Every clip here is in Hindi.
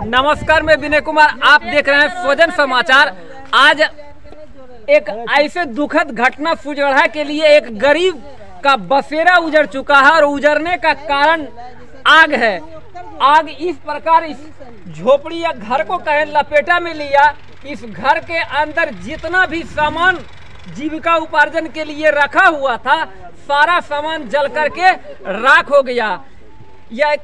नमस्कार, मैं विनय कुमार, आप देख रहे हैं स्वजन समाचार। आज एक ऐसे दुखद घटना फुजड़ा के लिए एक गरीब का बसेरा उजड़ चुका है और उजड़ने का कारण आग है। आग इस प्रकार इस झोपड़ी या घर को कहे लपेटा में लिया। इस घर के अंदर जितना भी सामान जीविका उपार्जन के लिए रखा हुआ था, सारा सामान जल करके राख हो गया। यह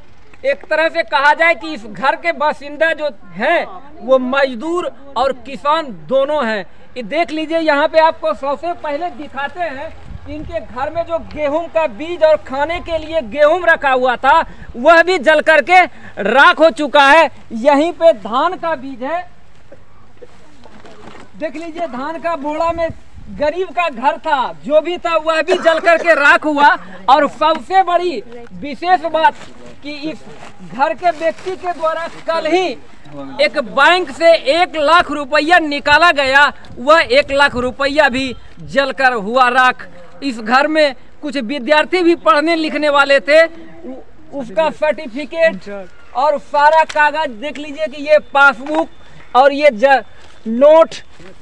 एक तरह से कहा जाए कि इस घर के बासिंदा जो हैं वो मजदूर और किसान दोनों हैं। ये देख लीजिए, यहाँ पे आपको सबसे पहले दिखाते हैं इनके घर में जो गेहूं का बीज और खाने के लिए गेहूं रखा हुआ था वह भी जल करके राख हो चुका है। यहीं पे धान का बीज है, देख लीजिए, धान का बोरा में गरीब का घर था, जो भी था वह भी जल करके राख हुआ। और सबसे बड़ी विशेष बात कि इस घर के व्यक्ति के द्वारा कल ही एक बैंक से 1 लाख रुपया निकाला गया, वह 1 लाख रुपया भी जलकर हुआ राख। इस घर में कुछ विद्यार्थी भी पढ़ने लिखने वाले थे, उसका सर्टिफिकेट और सारा कागज देख लीजिए कि ये पासबुक और ये नोट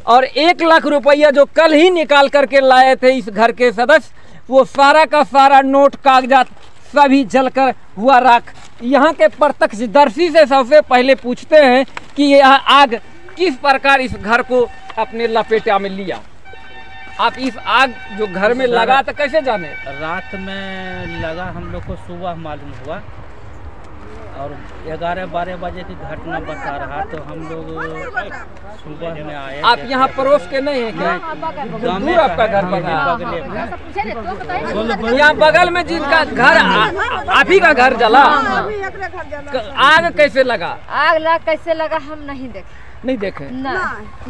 और 1 लाख रुपया जो कल ही निकाल करके लाए थे इस घर के सदस्य, वो सारा का सारा नोट कागजात सभी जलकर हुआ राख। यहाँ के प्रत्यक्षदर्शी से सबसे पहले पूछते हैं कि यह आग किस प्रकार इस घर को अपने लपेटा में लिया। आप इस आग जो घर में लगा तो कैसे जाने? रात में लगा, हम लोग को सुबह मालूम हुआ और 11-12 बजे की घटना बता रहा, तो हम लोग सुबह में आए। आप यहाँ पड़ोस के नहीं है क्या? दूर आपका घर बना? यहाँ बगल में जिनका घर आप ही का घर जला, आग कैसे लगा? आग कैसे लगा हम नहीं देखे ना।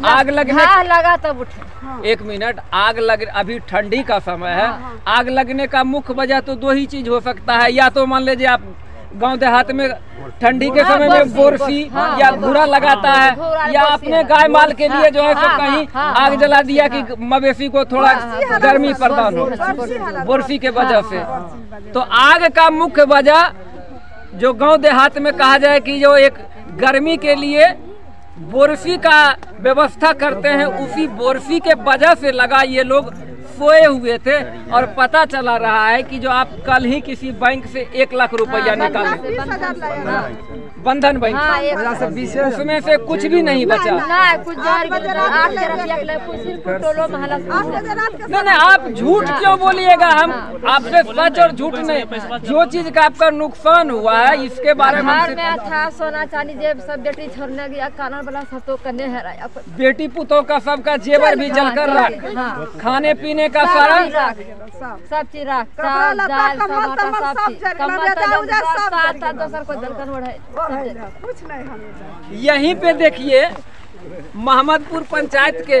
आग लगने लगा तब उठे। 1 मिनट, आग लग, अभी ठंडी का समय है। आग लगने का मुख्य वजह तो 2 ही चीज हो सकता है, या तो मान लीजिए आप गांव देहात में ठंडी के समय में बोरसी या घुरा लगाता है, या अपने गाय माल के लिए जो है सब कहीं आग जला दिया कि मवेशी को थोड़ा गर्मी प्रदान हो, बोरसी के वजह से। तो आग का मुख्य वजह जो गांव देहात में कहा जाए कि जो एक गर्मी के लिए बोरसी का व्यवस्था करते हैं, उसी बोरसी के वजह से लगा। ये लोग सोए हुए थे और पता चला रहा है कि जो आप कल ही किसी बैंक से 1 लाख रुपया निकाले, बंधन बैंक, उसमें से कुछ भी नहीं बचा। नहीं, आप झूठ क्यों बोलिएगा? हम आपसे सच और झूठ नहीं, जो चीज का आपका नुकसान हुआ है इसके बारे में था। सोना चांदी जेब सब बेटी छोड़ने गया, कानून वाला सब तो करने है, बेटी पुतों का सबका जेवर भी जलकर रख, खाने पीने का सारा सब चीज रख, चावल दाल टमाटर सब चीज। यहीं पे देखिए, मोहम्मदपुर पंचायत के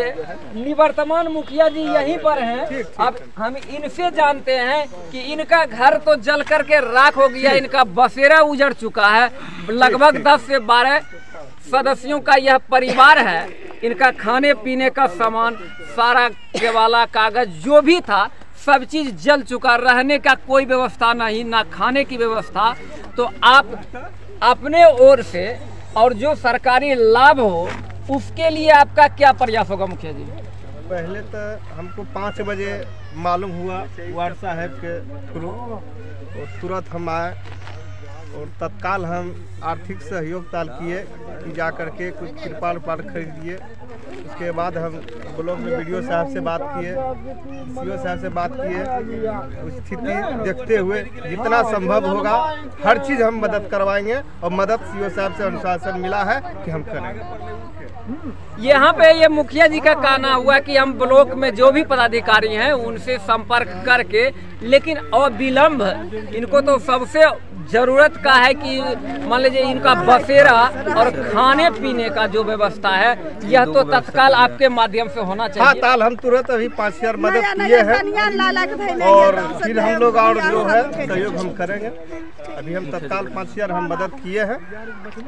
निवर्तमान मुखिया जी यहीं पर हैं। अब हम इनसे जानते हैं कि इनका घर तो जल करके राख हो गया, इनका बसेरा उजड़ चुका है। लगभग 10 से 12 सदस्यों का यह परिवार है। इनका खाने पीने का सामान, सारा केवाला कागज जो भी था सब चीज जल चुका, रहने का कोई व्यवस्था नहीं, ना खाने की व्यवस्था। तो आप अपने ओर से और जो सरकारी लाभ हो उसके लिए आपका क्या प्रयास होगा मुखिया जी? पहले तो हमको 5 बजे मालूम हुआ वार्ड साहब के थ्रू, और तुरंत हम आए और तत्काल हम आर्थिक सहयोग किए कि जा करके कुछ तिरपाल उपाल खरीदिए। उसके बाद हम ब्लॉक में वीडियो साहब से बात किए, सीओ साहब से बात किए। स्थिति देखते हुए जितना संभव होगा हर चीज़ हम मदद करवाएंगे, और मदद सीओ साहब से अनुशासन मिला है कि हम करेंगे। यहाँ पे ये मुखिया जी का कहना हुआ कि हम ब्लॉक में जो भी पदाधिकारी हैं उनसे संपर्क करके, लेकिन अविलंब इनको तो सबसे जरूरत का है कि मान लीजिए इनका बसेरा और खाने पीने का जो व्यवस्था है यह तो तत्काल आपके माध्यम से होना चाहिए। हाँ, ताल हम तुरंत अभी 5000 मदद किए हैं, और फिर हम लोग और जो है सहयोग हम करेंगे। अभी हम तत्काल 5000 हम मदद किए हैं।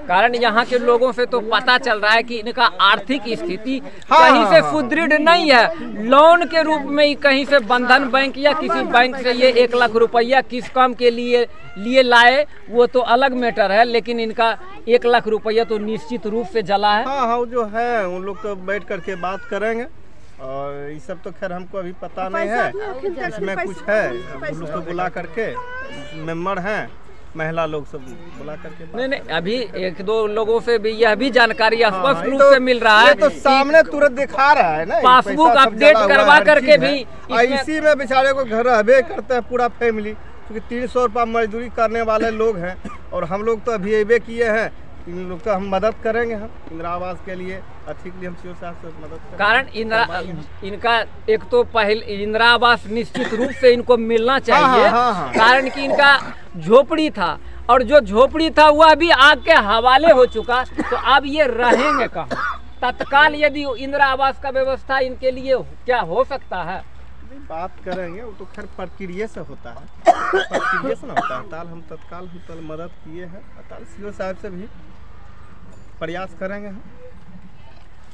कारण यहाँ के लोगों से तो पता चल रहा है कि इनका आर्थिक स्थिति कहीं से सुदृढ़ नहीं है। लोन के रूप में ही कहीं से बंधन बैंक या किसी बैंक से ये 1 लाख रुपया किस काम के लिए लाए जलाए वो तो अलग मैटर है, लेकिन इनका 1 लाख रुपया तो निश्चित रूप से जला है। हाँ हाँ, जो है उन लोग तो बैठ करके बात करेंगे, और ये सब तो खैर हमको अभी पता नहीं है, इसमें कुछ है उन लोग को बुला करके, मेंबर हैं महिला लोग सब बुला करके। नहीं, अभी 1-2 लोगों से भी यह भी जानकारी स्पष्ट रूप से मिल रहा है, ये तो सामने तुरंत दिखा रहा है ना, पासबुक अपडेट करवा करके भी इसी में बेचारे को घर रहबे करते हैं पूरा फैमिली, क्योंकि 300 रुपया मजदूरी करने वाले लोग हैं, और हम लोग तो अभी अबे किए हैं, इन लोग का हम मदद करेंगे, हम इंदिरा आवास के लिए ठीक लिए हम सीओ साहब से मदद करेंगे। कारण इनका एक तो पहले इंदिरा आवास निश्चित रूप से इनको मिलना चाहिए। हाँ। कारण कि इनका झोपड़ी था, और जो झोपड़ी था वह भी आग के हवाले हो चुका, तो अब ये रहेंगे कहाँ? तत्काल यदि इंदिरा आवास का व्यवस्था इनके लिए क्या हो सकता है? बात करेंगे, वो तो खैर प्रक्रिया से होता है, प्रक्रिया से ना होता है। हम तत्काल मदद किए हैं, सीओ साहब से भी प्रयास करेंगे हम।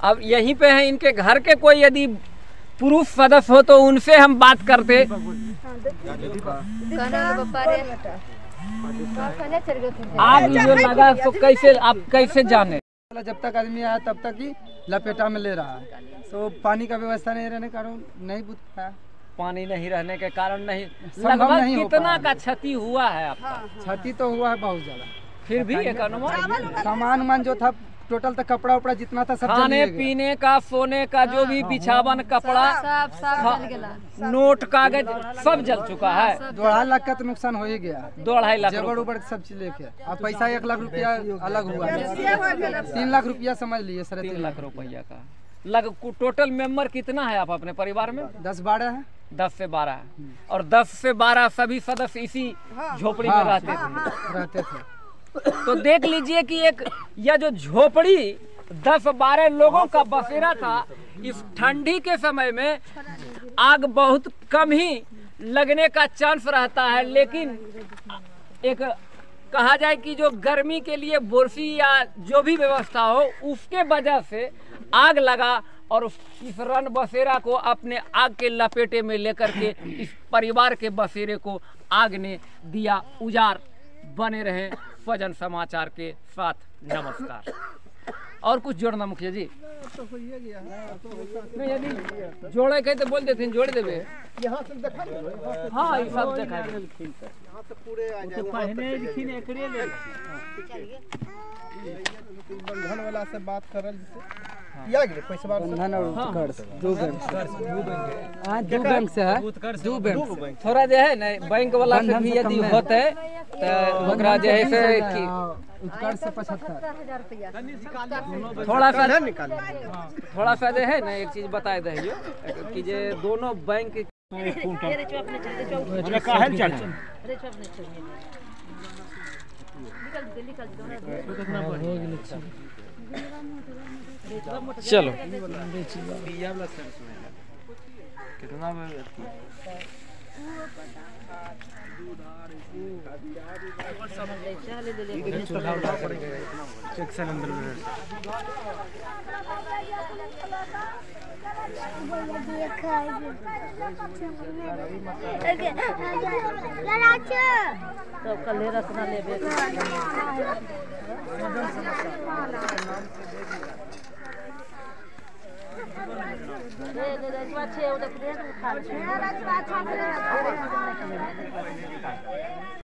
अब यहीं पे है, इनके घर के कोई यदि पुरुष सदस्य हो तो उनसे हम बात करते। आग जो लगा तो कैसे, आप कैसे जाने? जब तक आदमी आया तब तक ही लपेटा में ले रहा है, तो पानी का व्यवस्था नहीं रहने के कारण नहीं बुझ पाया। पानी नहीं रहने के कारण नहीं, संभव नहीं हो कितना पाया। का क्षति हुआ है आपका? क्षति तो हुआ है बहुत ज्यादा, फिर भी एक अनुमान, सामान उमान जो था टोटल तक कपड़ा उपड़ा जितना था सब खाने पीने का, सोने का, जो भी बिछावन, कपड़ा, नोट, कागज सब जल चुका है। 2.5 लाख का तो नुकसान हो ही गया, 2.5 लाख जेवर उबर सब चीज लेके, और पैसा 1 लाख रुपया अलग हुआ, 3 लाख रुपया समझ लिए, 3 लाख रुपया का लग। टोटल मेंबर कितना है आप अपने परिवार में? 10-12 है। 10 से 12 है, और 10 से 12 सभी सदस्य इसी झोपड़ी में रहते थे। तो देख लीजिए कि एक यह जो झोपड़ी 10-12 लोगों का बसेरा था, इस ठंडी के समय में आग बहुत कम ही लगने का चांस रहता है, लेकिन एक कहा जाए कि जो गर्मी के लिए बोरसी या जो भी व्यवस्था हो, उसके वजह से आग लगा, और इस रन बसेरा को अपने आग के लपेटे में लेकर के इस परिवार के बसेरे को आग ने दिया उजाड़। बने रहें स्वजन समाचार के साथ। नमस्कार। और कुछ जोड़ना मुखिया जी? नहीं, यदि जोड़े के तो बोल देते जोड़ देवे। यहाँ से देखा, हाँ, ये सब देखा यहाँ से पूरे आ जाए। बंधन वाला से बात करल, या गिरे पैसा बार बंधन और कर्ज दो बैंक से है, दो बैंक। थोड़ा जो है ना बैंक वाला से भी यदि होते तो ओकरा जो है से कि उत्कर्ष से 75,000 थोड़ा सा निकाल, थोड़ा सा जो है ना एक चीज बताए दे कि जे दोनों बैंक चलो कितना तो कल रसना लेबे